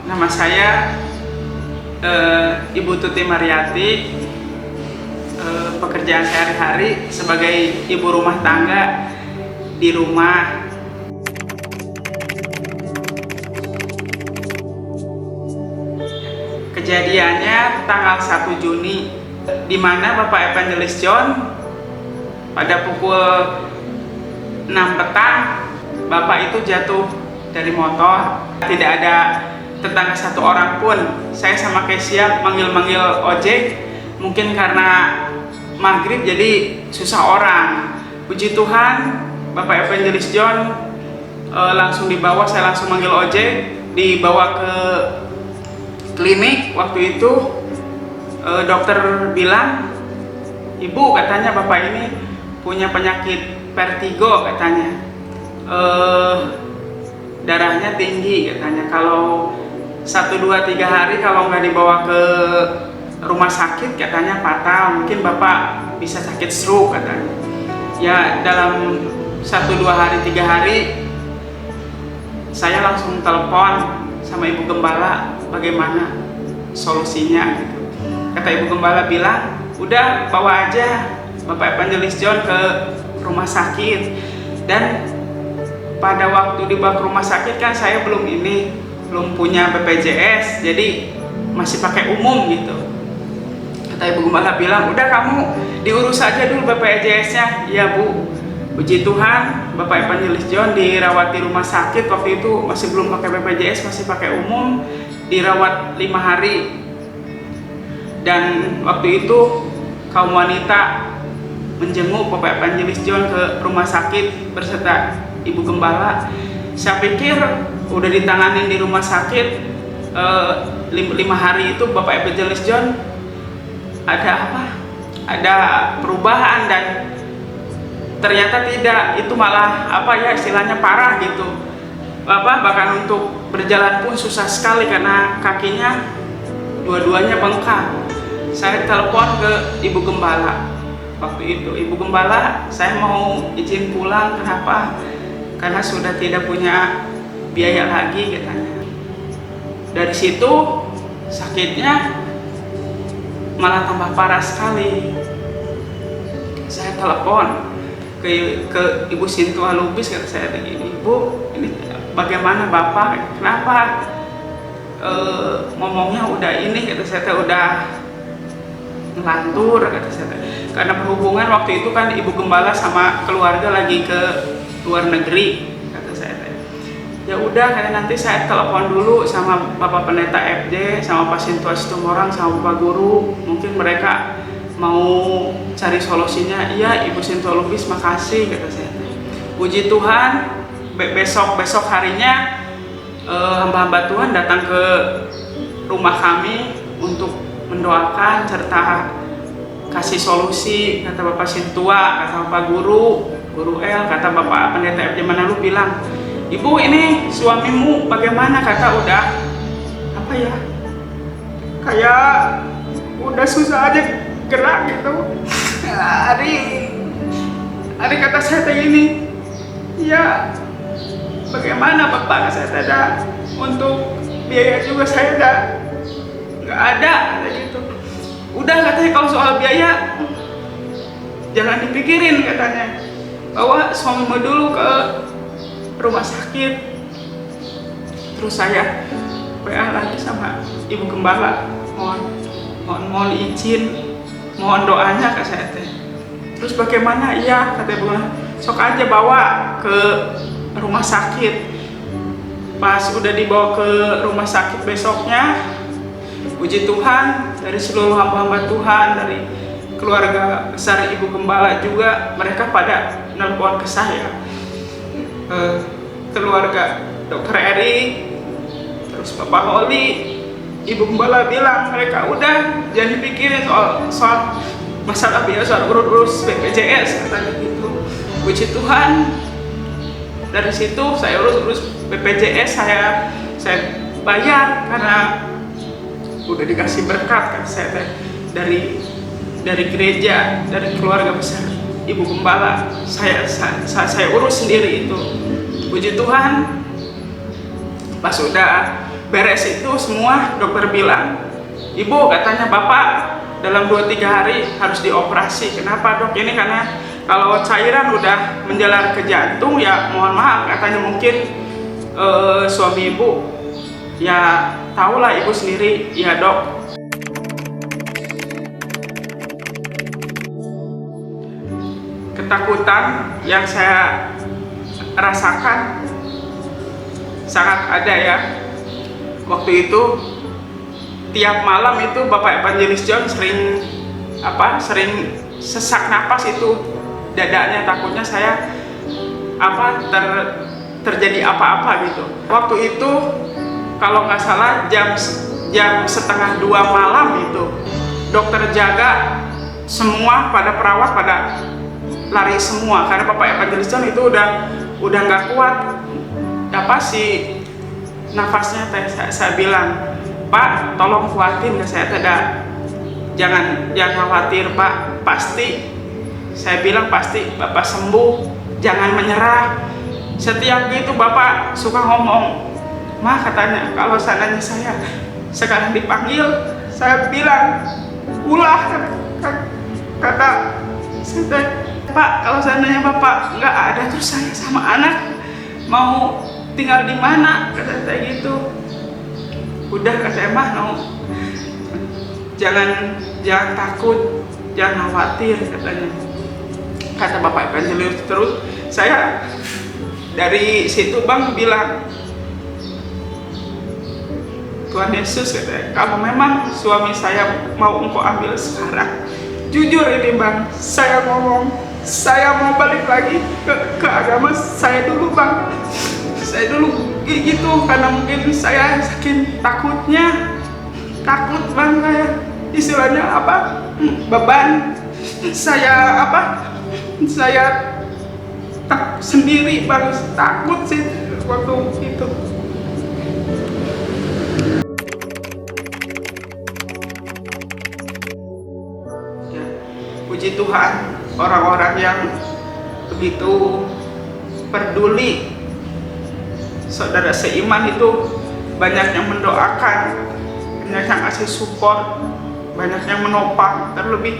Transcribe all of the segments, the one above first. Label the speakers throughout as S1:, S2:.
S1: Nama saya Ibu Tuti Mariati. Pekerjaan sehari-hari sebagai ibu rumah tangga di rumah. Kejadiannya tanggal 1 Juni, di mana Bapak Evangelis John pada pukul 6 petang, Bapak itu jatuh dari motor. Tidak ada tetangga satu orang pun. Saya sama Kesia manggil-manggil ojek, mungkin karena maghrib jadi susah orang. Puji Tuhan, Bapak Evangelis John langsung dibawa. Saya langsung manggil ojek, dibawa ke klinik. Waktu itu dokter bilang, "Ibu," katanya, "Bapak ini punya penyakit vertigo," katanya. Darahnya tinggi, katanya. Kalau 1, 2, 3 hari kalau nggak dibawa ke rumah sakit, katanya fatal, mungkin Bapak bisa sakit stroke, katanya. Ya, dalam 1, 2 hari, 3 hari saya langsung telepon sama Ibu Gembala bagaimana solusinya gitu. Kata Ibu Gembala bilang, "Udah, bawa aja Bapak Evangelis John ke rumah sakit." Dan pada waktu dibawa ke rumah sakit kan saya belum punya BPJS, jadi masih pakai umum gitu. Kata Ibu Gembala bilang, "Udah, kamu diurus aja dulu BPJS-nya." "Iya, Bu." Puji Tuhan, Bapak Evangelis John dirawat di rumah sakit. Waktu itu masih belum pakai BPJS, masih pakai umum. Dirawat 5 hari. Dan waktu itu kaum wanita menjenguk Bapak Evangelis John ke rumah sakit berserta Ibu Gembala. Saya pikir udah ditanganin di rumah sakit. 5 hari itu Bapak Evangelis John ada perubahan, dan ternyata tidak. Itu malah istilahnya parah gitu. Bahkan untuk berjalan pun susah sekali karena kakinya dua-duanya bengkak. Saya telepon ke Ibu Gembala. Waktu itu, "Ibu Gembala, saya mau izin pulang." "Kenapa?" "Karena sudah tidak punya biaya lagi," katanya. Dari situ sakitnya malah tambah parah sekali. Saya telepon ke Ibu Sintua Lubis, kata saya begini, "Bu, ini bagaimana Bapak? Kenapa ngomongnya udah ini?" Kata saya, "Udah ngelantur," kata saya. Karena berhubungan waktu itu kan Ibu Gembala sama keluarga lagi ke luar negeri, kata saya. "Ya udah, kayak nanti saya telepon dulu sama Bapak Pendeta FJ, sama Pak Sintua Situmorang, sama Bapak Guru, mungkin mereka mau cari solusinya." "Iya, Ibu Sintua Lubis, makasih," kata saya. Puji Tuhan, besok harinya hamba-hamba Tuhan datang ke rumah kami untuk mendoakan serta kasih solusi. Kata Bapak Sintua, kata Bapak Guru L, kata Bapak Pendeta FJ Manalu bilang, "Ibu, ini suamimu bagaimana?" Kata, "Udah kayak udah susah aja gerak gitu." Hari kata saya tadi ini, "Ya, bagaimana Bapak?" Saya tidak, untuk biaya juga saya nggak ada, kata gitu. "Udah," katanya, "kalau soal biaya jangan dipikirin," katanya. "Bawa suamimu dulu ke rumah sakit." Terus saya WA lagi sama Ibu Gembala, mohon izin, mohon doanya ke saya teh. Terus bagaimana? "Iya," kata Ibu, "sok aja bawa ke rumah sakit." Pas udah dibawa ke rumah sakit besoknya, puji Tuhan, dari seluruh hamba-hamba Tuhan, dari keluarga besar Ibu Gembala juga, mereka pada nelpon ke saya. Keluarga Dr. Eri, terus Bapak Holi, Ibu Gembala bilang mereka, "Udah, jangan dipikirin soal masalah biaya, soal urus BPJS," katanya gitu. Puji Tuhan, dari situ saya urus BPJS, saya bayar karena udah dikasih berkat, kan saya dari gereja, dari keluarga besar Ibu Gembala. Saya urus sendiri itu. Puji Tuhan, pas udah beres itu semua, dokter bilang, ibu katanya bapak dalam 2-3 hari harus dioperasi. Kenapa dok? Ini karena kalau cairan udah menjalar ke jantung ya mohon maaf katanya mungkin suami ibu ya tahulah ibu sendiri ya dok. Ketakutan yang saya rasakan sangat ada ya. Waktu itu tiap malam itu Bapak Evangelis John sering sesak napas itu dadanya, takutnya saya terjadi apa-apa gitu. Waktu itu kalau nggak salah jam 1:30 malam itu dokter jaga semua pada perawat pada lari semua karena Bapak Evangelis John itu udah nggak kuat si nafasnya. Saya bilang, Pak tolong kuatin ke saya, jangan khawatir Pak, pasti, saya bilang pasti Bapak sembuh, jangan menyerah. Setiap gitu Bapak suka ngomong, Ma katanya kalau seandainya saya sekarang dipanggil, saya bilang ulah kata saya, Pak kalau seandainya Bapak nggak ada terus saya sama anak mau tinggal di mana, kata saya gitu. Udah kata Mah no, jangan takut, jangan khawatir katanya, kata Bapak Evangelis. Terus saya dari situ Bang bilang, Tuhan Yesus katanya, kalau memang suami saya mau engkau ambil sekarang, jujur ini Bang, saya ngomong, saya mau balik lagi ke agama saya dulu Bang. Saya dulu gitu karena mungkin saya saking takut Bang, kayak istilahnya beban saya saya sendiri Bang, takut sih waktu itu. Ya, puji Tuhan, orang-orang yang begitu peduli saudara seiman itu banyak yang mendoakan, banyak yang kasih support, banyak yang menopang, terlebih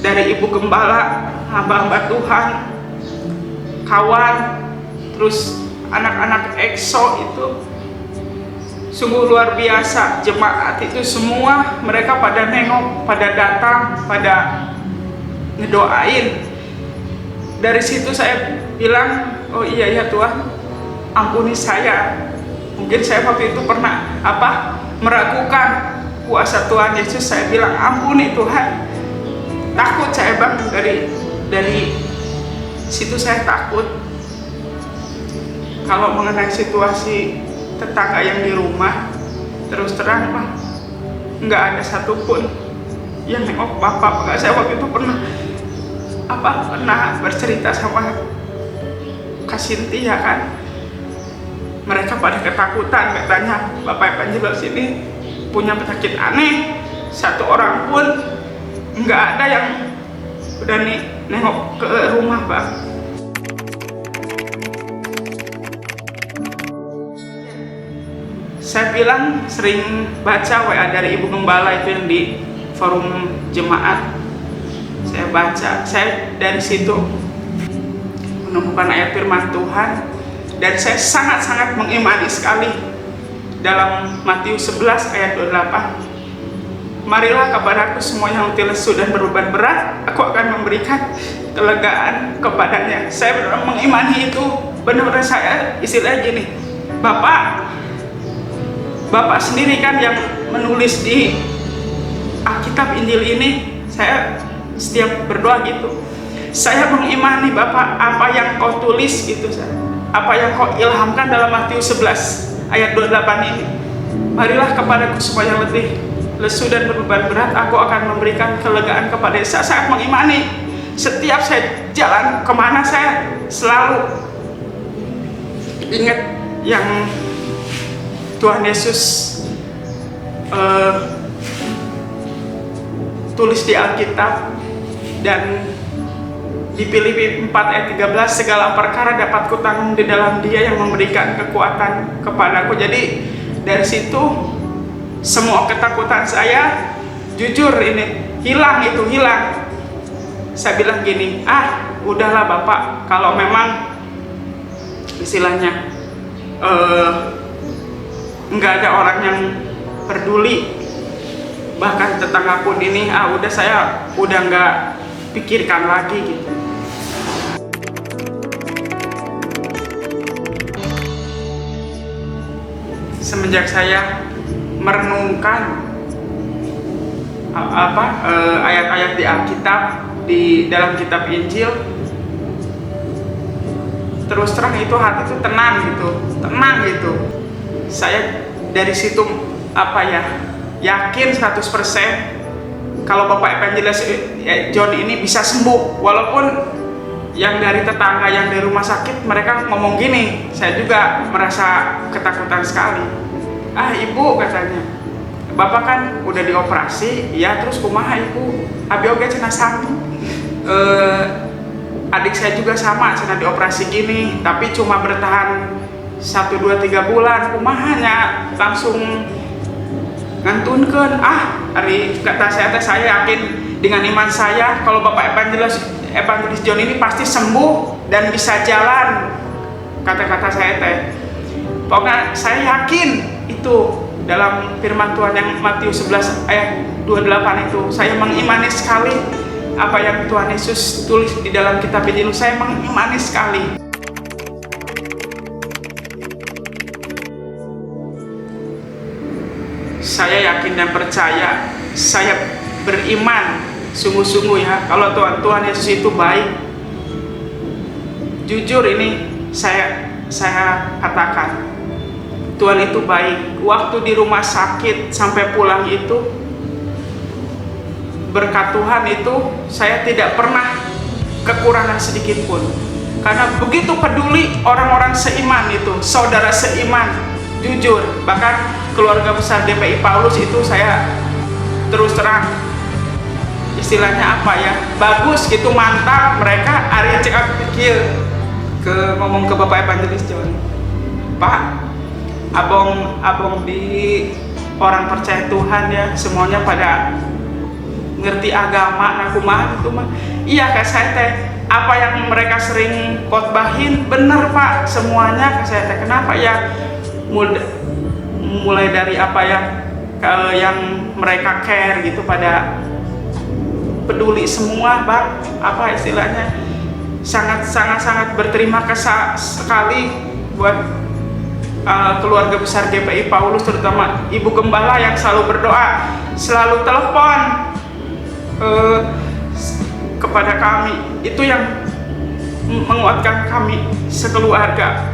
S1: dari Ibu Gembala, hamba-hamba Tuhan, kawan, terus anak-anak EXO itu sungguh luar biasa. Jemaat itu semua mereka pada nengok, pada datang, pada ngedoain. Dari situ saya bilang, oh iya ya Tuhan, ampuni saya. Mungkin saya waktu itu pernah meragukan kuasa Tuhan Yesus. Saya bilang ampuni Tuhan. Takut saya Bang, dari situ saya takut. Kalau mengenai situasi tetangga yang di rumah, terus terang Bang, nggak ada satupun yang nengok Bapak. Saya waktu itu pernah bercerita sama Kak Cynthia kan, mereka pada ketakutan katanya Bapak Evangelis ini punya penyakit aneh, satu orang pun nggak ada yang berani nengok ke rumah Bang. Saya bilang sering baca WA dari Ibu Gembala itu yang di forum jemaat, saya baca, saya dari situ menemukan ayat firman Tuhan. Dan saya sangat-sangat mengimani sekali dalam Matius 11 ayat 28. Marilah kepadaku semua yang letih lesu dan berbeban berat, aku akan memberikan kelegaan kepadanya. Saya benar mengimani itu. Benar-benar saya istilahnya gini, Bapak sendiri kan yang menulis di Alkitab Injil ini. Saya setiap berdoa gitu, saya mengimani Bapak, apa yang kau tulis gitu, apa yang kau ilhamkan dalam Matius 11 ayat 28 ini. Marilah kepadaku semua yang letih lesu dan berbeban berat, aku akan memberikan kelegaan kepada saya. Sangat mengimani. Setiap saya jalan kemana, saya selalu ingat yang Tuhan Yesus tulis di Alkitab. Dan di Filipi 4 ayat 13, segala perkara dapat kutanggung di dalam Dia yang memberikan kekuatan kepadaku. Jadi dari situ semua ketakutan saya jujur ini hilang. Saya bilang gini, udahlah Bapak, kalau memang istilahnya nggak ada orang yang peduli, bahkan tetangga pun ini, udah saya udah nggak pikirkan lagi gitu. Semenjak saya merenungkan ayat-ayat di Alkitab, di dalam kitab Injil, terus terang itu hati itu tenang gitu. Saya dari situ yakin 100% kalau Bapak Evangelis John ini bisa sembuh. Walaupun yang dari tetangga, yang dari rumah sakit, mereka ngomong gini, saya juga merasa ketakutan sekali. Ibu, katanya, Bapak kan udah dioperasi, ya terus kumaha ibu? Abi oge cenah sanggup. Adik saya juga sama, cenah dioperasi gini, tapi cuma bertahan 1, 2, 3 bulan. Kumahanya langsung ngantunkeun. Hari kata saya yakin dengan iman saya kalau Bapak Evangelis John ini pasti sembuh dan bisa jalan. Kata-kata saya teh. Pokoknya saya yakin itu dalam firman Tuhan yang Matius 11 ayat 28 itu. Saya mengimani sekali apa yang Tuhan Yesus tulis di dalam kitab Injil. Saya mengimani sekali. Saya yakin dan percaya, saya beriman sungguh-sungguh ya, kalau Tuhan Yesus itu baik. Jujur ini saya katakan, Tuhan itu baik. Waktu di rumah sakit sampai pulang itu, berkat Tuhan itu saya tidak pernah kekurangan sedikit pun. Karena begitu peduli orang-orang seiman itu, saudara seiman, jujur. Bahkan keluarga besar GPI Paulus itu saya terus terang, istilahnya bagus gitu, mantap. Mereka hari cek aku pikir ngomong ke Bapak Evangelis John, Pak, abong di orang percaya Tuhan ya, semuanya pada ngerti agama, kumaha gitu mah. Iya kak saya teh, apa yang mereka sering khotbahin bener Pak, semuanya kak saya teh. Kenapa ya? Mulai dari yang mereka care gitu, pada peduli semua Bang, istilahnya sangat berterima kasih sekali buat keluarga besar GPI Paulus, terutama Ibu Gembala yang selalu berdoa, selalu telepon kepada kami. Itu yang menguatkan kami sekeluarga.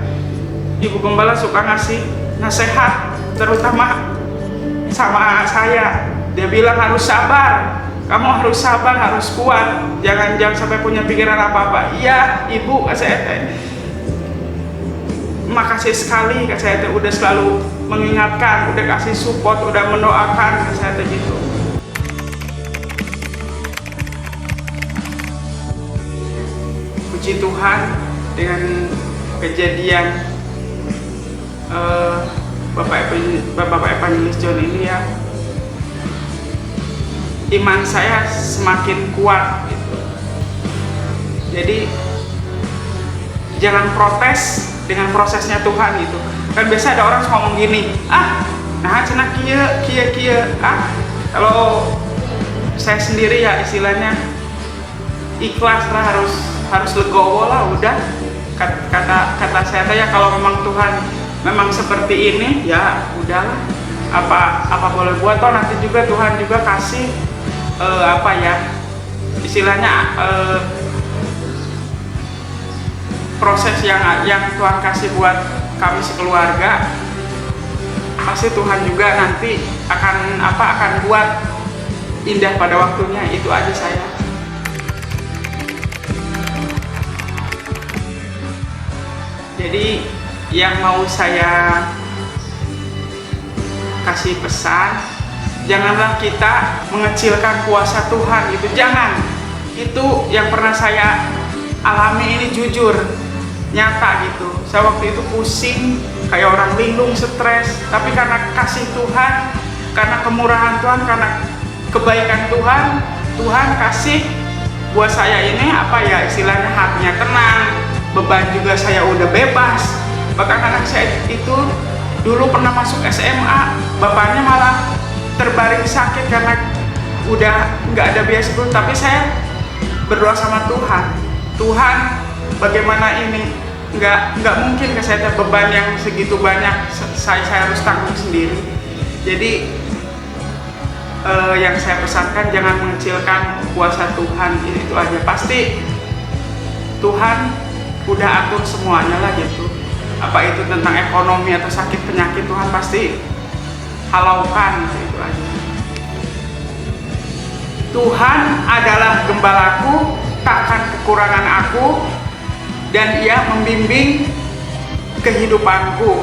S1: Ibu Gembala suka ngasih nasihat, terutama sama saya. Dia bilang harus sabar, kamu harus sabar, harus kuat, jangan sampai punya pikiran apa-apa. Iya Ibu, kata saya teh, makasih sekali, kata saya teh, udah selalu mengingatkan, udah kasih support, udah mendoakan, kata saya teh gitu. Puji Tuhan, dengan kejadian Bapak Evangelis John ini ya, iman saya semakin kuat gitu. Jadi jangan protes dengan prosesnya Tuhan gitu. Kan biasa ada orang ngomong gini, nah cenah kieu. Kalau saya sendiri ya istilahnya ikhlas lah, harus legowo lah udah. Kata saya tanya, kalau memang Tuhan memang seperti ini ya udahlah, apa boleh buat, toh nanti juga Tuhan juga kasih istilahnya proses yang Tuhan kasih buat kami sekeluarga, pasti Tuhan juga nanti akan buat indah pada waktunya. Itu aja saya. Jadi yang mau saya kasih pesan, janganlah kita mengecilkan kuasa Tuhan itu, jangan. Itu yang pernah saya alami, ini jujur, nyata gitu. Saya waktu itu pusing kayak orang linglung, stres. Tapi karena kasih Tuhan, karena kemurahan Tuhan, karena kebaikan Tuhan, Tuhan kasih buat saya ini apa ya, istilahnya hatinya tenang, beban juga saya udah bebas. Bahkan anak saya itu dulu pernah masuk SMA, bapaknya malah terbaring sakit karena udah nggak ada biaya sekolah. Tapi saya berdoa sama Tuhan, Tuhan bagaimana ini, nggak mungkin ke saya beban yang segitu banyak saya harus tanggung sendiri. Jadi yang saya pesankan, jangan mengecilkan kuasa Tuhan, itu aja. Pasti Tuhan udah atur semuanya lah gitu. Apa itu tentang ekonomi atau sakit penyakit, Tuhan pasti halaukan, itu aja. Tuhan adalah gembalaku, takkan kekurangan aku, dan Ia membimbing kehidupanku.